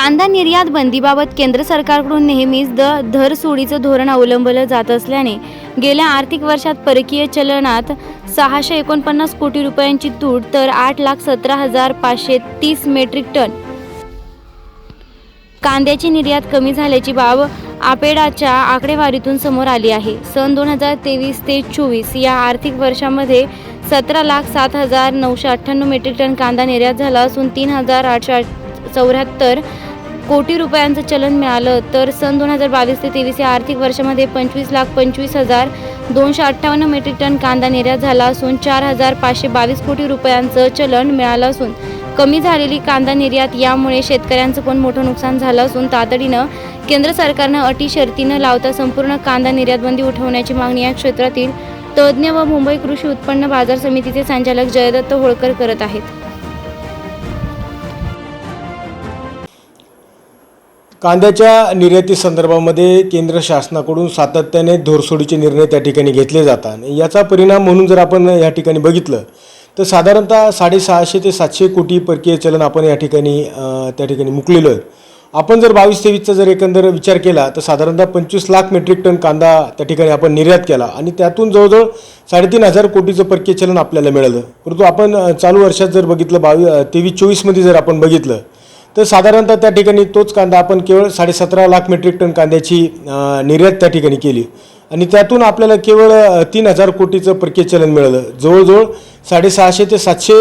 कांदा निर्यात बंदीबाबत केंद्र सरकारकडून नेहमीच धरसोडीचं धोरण अवलंबलं जात असल्याने गेल्या आर्थिक वर्षात परकीय चलनात 649 कोटी रुपयांची तूट तर 8,17,530 मेट्रिक टन कांद्याची निर्यात कमी झाल्याची बाब आपेडाच्या आकडेवारीतून समोर आली आहे। सन 2023 ते 24 या आर्थिक वर्षामध्ये 17,07,998 मेट्रिक टन कांदा निर्यात झाला असून 3,874 कोटी रुपयांचं चलन मिळालं, तर सन 2022 ते 23 या आर्थिक वर्षामध्ये 25,25,258 मेट्रिक टन कांदा निर्यात झाला असून 4,522 कोटी रुपयांचं चलन मिळालं असून कमी झालेली कांदा निर्यात यामुळे शेतकऱ्यांचं पण मोठं नुकसान झालं असून तातडीनं केंद्र सरकारनं अटी शर्ती न लावता संपूर्ण कांदा निर्यात बंदी उठवण्याची मागणी या क्षेत्रातील तज्ज्ञ व मुंबई कृषी उत्पन्न बाजार समितीचे संचालक जयदत्त होळकर करत आहेत। कांद्याच्या निर्याती संदर्भामध्ये केंद्र शासनाकडून सातत्याने धोरसोडीचे निर्णय त्या ठिकाणी घेतले जातात। याचा परिणाम म्हणून जर आपण या ठिकाणी बघितलं तर साधारणतः 650 ते 700 कोटी परकीय चलन आपण या ठिकाणी त्या ठिकाणी मुकलेलो आहे। आपण जर 22-23चा जर एकंदर विचार केला तर साधारणतः 25 लाख मेट्रिक टन कांदा त्या ठिकाणी आपण निर्यात केला आणि त्यातून जवळजवळ 3,500 कोटीचं परकीय चलन आपल्याला मिळालं। परंतु आपण चालू वर्षात जर बघितलं 23-24 मध्ये जर आपण बघितलं तर साधारणतः त्या ठिकाणी तोच कांदा आपण केवळ 17.5 लाख मेट्रिक टन कांद्याची निर्यात त्या ठिकाणी केली आणि त्यातून आपल्याला केवळ 3,000 कोटीचं परकीय चलन मिळालं। जवळजवळ 650 ते 700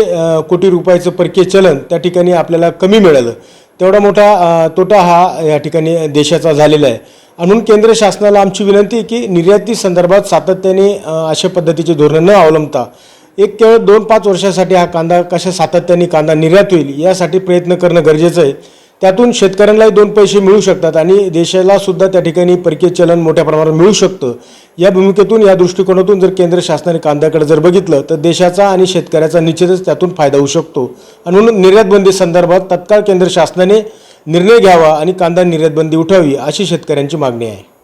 कोटी रुपयाचं परकीय चलन त्या ठिकाणी आपल्याला कमी मिळालं। तेवढा मोठा तोटा हा या ठिकाणी देशाचा झालेला आहे। म्हणून केंद्र शासनाला आमची विनंती आहे की निर्याती संदर्भात सातत्याने अशा पद्धतीचे धोरण न अवलंबता एक केवळ 2-5 वर्षासाठी हा कांदा कशा सातत्याने कांदा निर्यात होईल यासाठी प्रयत्न करणं गरजेचं आहे। त्यातून शेतकऱ्यांनाही 2 पैसे मिळू शकतात आणि देशाला सुद्धा त्या ठिकाणी परकीय चलन मोठ्या प्रमाणात मिळू शकतं। या भूमिकेतून या दृष्टिकोनातून जर केंद्र शासनाने कांद्याकडे जर बघितलं तर देशाचा आणि शेतकऱ्याचा निश्चितच त्यातून फायदा होऊ शकतो। आणि म्हणून निर्यात बंदी संदर्भात तत्काळ केंद्र शासनाने निर्णय घ्यावा आणि कांदा निर्यात बंदी उठावी अशी शेतकऱ्यांची मागणी आहे।